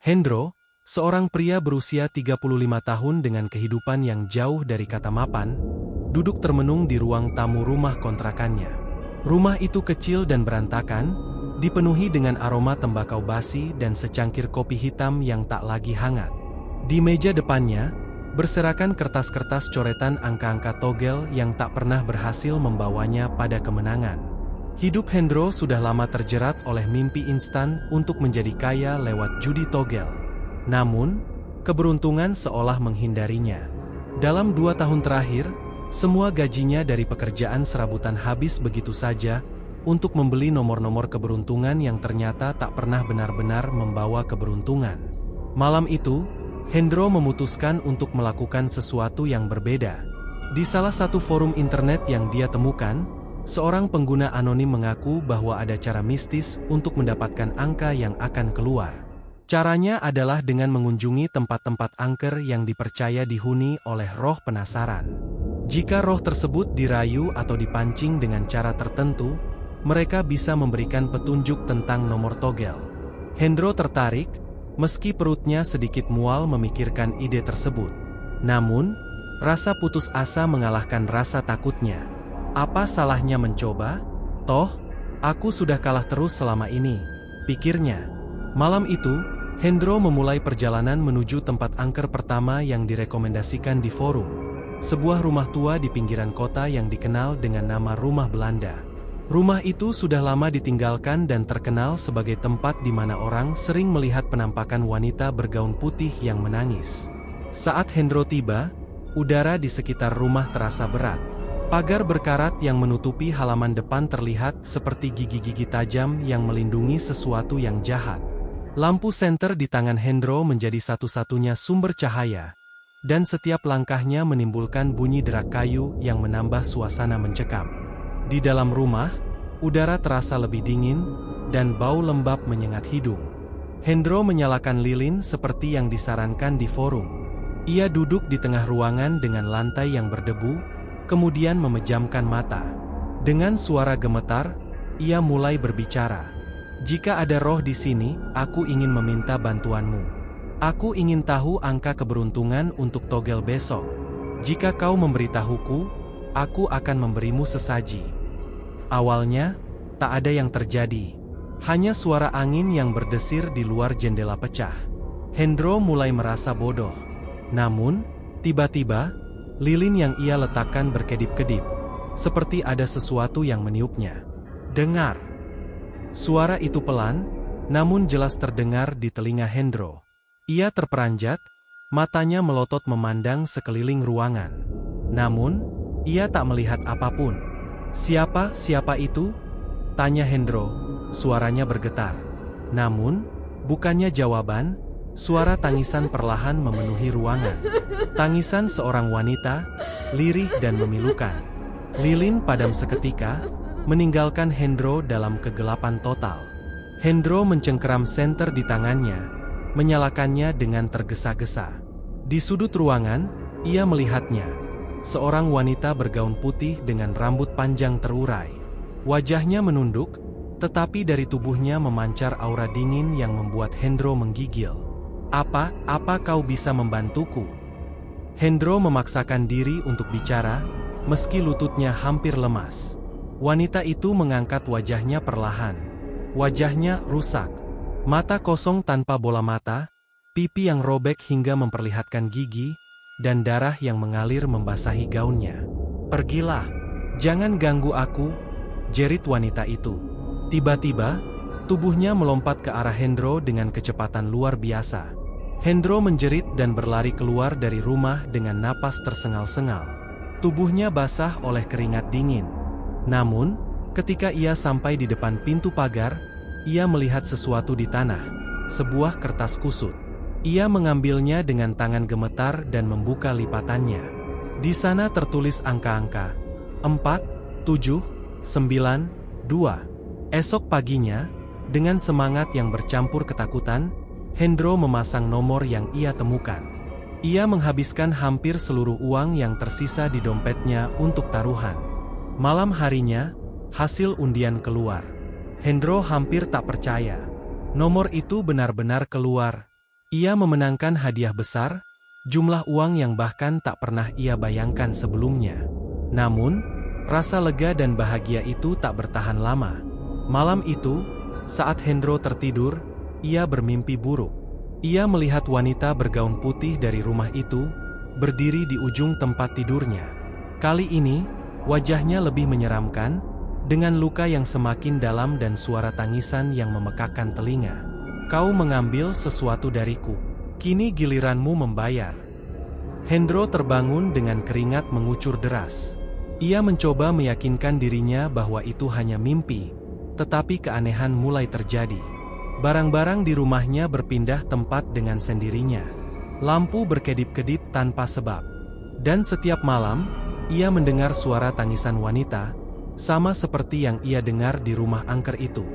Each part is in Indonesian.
Hendro, seorang pria berusia 35 tahun dengan kehidupan yang jauh dari kata mapan, duduk termenung di ruang tamu rumah kontrakannya. Rumah itu kecil dan berantakan, dipenuhi dengan aroma tembakau basi dan secangkir kopi hitam yang tak lagi hangat. Di meja depannya, berserakan kertas-kertas coretan angka-angka togel yang tak pernah berhasil membawanya pada kemenangan. Hidup Hendro sudah lama terjerat oleh mimpi instan untuk menjadi kaya lewat judi togel. Namun, keberuntungan seolah menghindarinya. Dalam 2 tahun terakhir, semua gajinya dari pekerjaan serabutan habis begitu saja untuk membeli nomor-nomor keberuntungan yang ternyata tak pernah benar-benar membawa keberuntungan. Malam itu, Hendro memutuskan untuk melakukan sesuatu yang berbeda. Di salah satu forum internet yang dia temukan, seorang pengguna anonim mengaku bahwa ada cara mistis untuk mendapatkan angka yang akan keluar. Caranya adalah dengan mengunjungi tempat-tempat angker yang dipercaya dihuni oleh roh penasaran. Jika roh tersebut dirayu atau dipancing dengan cara tertentu, mereka bisa memberikan petunjuk tentang nomor togel. Hendro tertarik, meski perutnya sedikit mual memikirkan ide tersebut. Namun, rasa putus asa mengalahkan rasa takutnya. Apa salahnya mencoba? Toh, aku sudah kalah terus selama ini, pikirnya. Malam itu, Hendro memulai perjalanan menuju tempat angker pertama yang direkomendasikan di forum. Sebuah rumah tua di pinggiran kota yang dikenal dengan nama Rumah Belanda. Rumah itu sudah lama ditinggalkan dan terkenal sebagai tempat di mana orang sering melihat penampakan wanita bergaun putih yang menangis. Saat Hendro tiba, udara di sekitar rumah terasa berat. Pagar berkarat yang menutupi halaman depan terlihat seperti gigi-gigi tajam yang melindungi sesuatu yang jahat. Lampu senter di tangan Hendro menjadi satu-satunya sumber cahaya, dan setiap langkahnya menimbulkan bunyi derak kayu yang menambah suasana mencekam. Di dalam rumah, udara terasa lebih dingin, dan bau lembab menyengat hidung. Hendro menyalakan lilin seperti yang disarankan di forum. Ia duduk di tengah ruangan dengan lantai yang berdebu, kemudian memejamkan mata. Dengan suara gemetar, ia mulai berbicara. Jika ada roh di sini, aku ingin meminta bantuanmu. Aku ingin tahu angka keberuntungan untuk togel besok. Jika kau memberitahuku, aku akan memberimu sesaji. Awalnya, tak ada yang terjadi. Hanya suara angin yang berdesir di luar jendela pecah. Hendro mulai merasa bodoh. Namun, tiba-tiba, lilin yang ia letakkan berkedip-kedip, seperti ada sesuatu yang meniupnya. Dengar! Suara itu pelan, namun jelas terdengar di telinga Hendro. Ia terperanjat, matanya melotot memandang sekeliling ruangan. Namun, ia tak melihat apapun. Siapa itu? Tanya Hendro, suaranya bergetar. Namun, bukannya jawaban, suara tangisan perlahan memenuhi ruangan. Tangisan seorang wanita, lirih dan memilukan. Lilin padam seketika, meninggalkan Hendro dalam kegelapan total. Hendro mencengkeram senter di tangannya, menyalakannya dengan tergesa-gesa. Di sudut ruangan, ia melihatnya. Seorang wanita bergaun putih dengan rambut panjang terurai. Wajahnya menunduk, tetapi dari tubuhnya memancar aura dingin yang membuat Hendro menggigil. Apa kau bisa membantuku? Hendro memaksakan diri untuk bicara, meski lututnya hampir lemas. Wanita itu mengangkat wajahnya perlahan. Wajahnya rusak. Mata kosong tanpa bola mata, pipi yang robek hingga memperlihatkan gigi, dan darah yang mengalir membasahi gaunnya. Pergilah, jangan ganggu aku, jerit wanita itu. Tiba-tiba, tubuhnya melompat ke arah Hendro dengan kecepatan luar biasa. Hendro menjerit dan berlari keluar dari rumah dengan napas tersengal-sengal. Tubuhnya basah oleh keringat dingin. Namun, ketika ia sampai di depan pintu pagar, ia melihat sesuatu di tanah, sebuah kertas kusut. Ia mengambilnya dengan tangan gemetar dan membuka lipatannya. Di sana tertulis angka-angka 4, 7, 9, 2. Esok paginya, dengan semangat yang bercampur ketakutan, Hendro memasang nomor yang ia temukan. Ia menghabiskan hampir seluruh uang yang tersisa di dompetnya untuk taruhan. Malam harinya, hasil undian keluar. Hendro hampir tak percaya. Nomor itu benar-benar keluar. Ia memenangkan hadiah besar, jumlah uang yang bahkan tak pernah ia bayangkan sebelumnya. Namun, rasa lega dan bahagia itu tak bertahan lama. Malam itu, saat Hendro tertidur, ia bermimpi buruk. Ia melihat wanita bergaun putih dari rumah itu, berdiri di ujung tempat tidurnya. Kali ini, wajahnya lebih menyeramkan, dengan luka yang semakin dalam dan suara tangisan yang memekakkan telinga. Kau mengambil sesuatu dariku. Kini giliranmu membayar. Hendro terbangun dengan keringat mengucur deras. Ia mencoba meyakinkan dirinya bahwa itu hanya mimpi, tetapi keanehan mulai terjadi. Barang-barang di rumahnya berpindah tempat dengan sendirinya. Lampu berkedip-kedip tanpa sebab. Dan setiap malam, ia mendengar suara tangisan wanita, sama seperti yang ia dengar di rumah angker itu.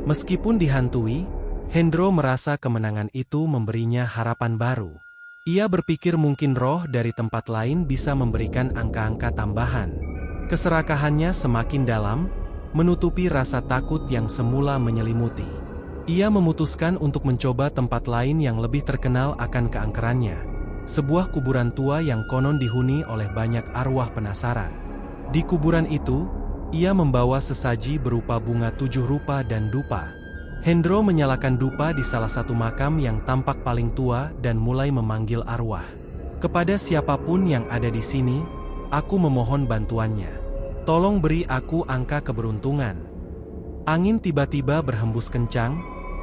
Meskipun dihantui, Hendro merasa kemenangan itu memberinya harapan baru. Ia berpikir mungkin roh dari tempat lain bisa memberikan angka-angka tambahan. Keserakahannya semakin dalam, menutupi rasa takut yang semula menyelimuti. Ia memutuskan untuk mencoba tempat lain yang lebih terkenal akan keangkerannya. Sebuah kuburan tua yang konon dihuni oleh banyak arwah penasaran. Di kuburan itu, ia membawa sesaji berupa bunga 7 rupa dan dupa. Hendro menyalakan dupa di salah satu makam yang tampak paling tua dan mulai memanggil arwah. Kepada siapapun yang ada di sini, aku memohon bantuannya. Tolong beri aku angka keberuntungan. Angin tiba-tiba berhembus kencang,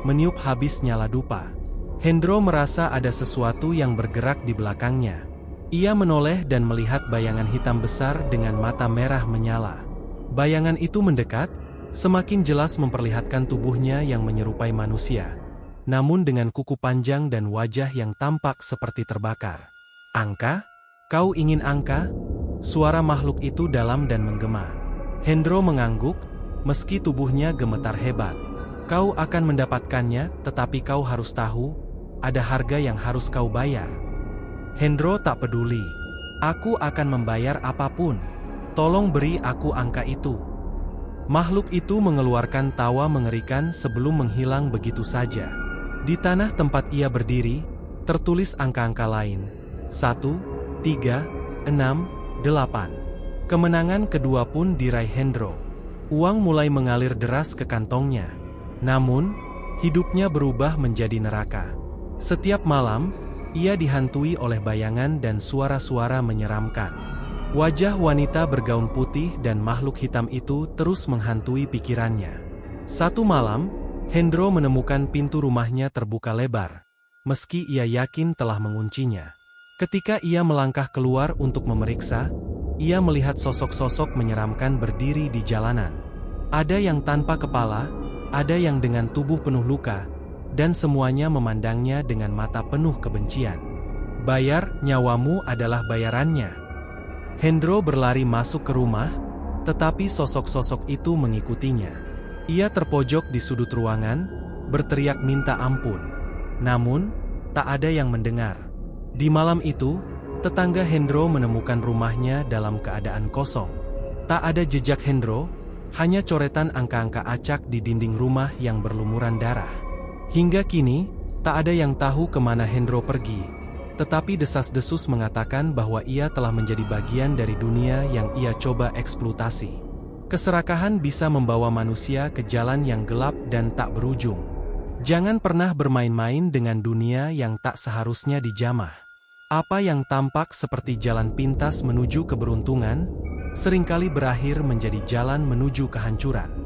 meniup habis nyala dupa. Hendro merasa ada sesuatu yang bergerak di belakangnya. Ia menoleh dan melihat bayangan hitam besar dengan mata merah menyala. Bayangan itu mendekat, semakin jelas memperlihatkan tubuhnya yang menyerupai manusia, namun dengan kuku panjang dan wajah yang tampak seperti terbakar. Angka? Kau ingin angka? Suara makhluk itu dalam dan menggema. Hendro mengangguk, meski tubuhnya gemetar hebat. Kau akan mendapatkannya, tetapi kau harus tahu, ada harga yang harus kau bayar. Hendro tak peduli. Aku akan membayar apapun. Tolong beri aku angka itu. Makhluk itu mengeluarkan tawa mengerikan sebelum menghilang begitu saja. Di tanah tempat ia berdiri, tertulis angka-angka lain. 1, 3, 6, 8. Kemenangan kedua pun diraih Hendro. Uang mulai mengalir deras ke kantongnya. Namun, hidupnya berubah menjadi neraka. Setiap malam, ia dihantui oleh bayangan dan suara-suara menyeramkan. Wajah wanita bergaun putih dan makhluk hitam itu terus menghantui pikirannya. Satu malam, Hendro menemukan pintu rumahnya terbuka lebar, meski ia yakin telah menguncinya. Ketika ia melangkah keluar untuk memeriksa, ia melihat sosok-sosok menyeramkan berdiri di jalanan. Ada yang tanpa kepala, ada yang dengan tubuh penuh luka, dan semuanya memandangnya dengan mata penuh kebencian. Bayar, nyawamu adalah bayarannya. Hendro berlari masuk ke rumah, tetapi sosok-sosok itu mengikutinya. Ia terpojok di sudut ruangan, berteriak minta ampun. Namun, tak ada yang mendengar. Di malam itu, tetangga Hendro menemukan rumahnya dalam keadaan kosong. Tak ada jejak Hendro, hanya coretan angka-angka acak di dinding rumah yang berlumuran darah. Hingga kini, tak ada yang tahu kemana Hendro pergi, tetapi desas-desus mengatakan bahwa ia telah menjadi bagian dari dunia yang ia coba eksploitasi. Keserakahan bisa membawa manusia ke jalan yang gelap dan tak berujung. Jangan pernah bermain-main dengan dunia yang tak seharusnya dijamah. Apa yang tampak seperti jalan pintas menuju keberuntungan, seringkali berakhir menjadi jalan menuju kehancuran.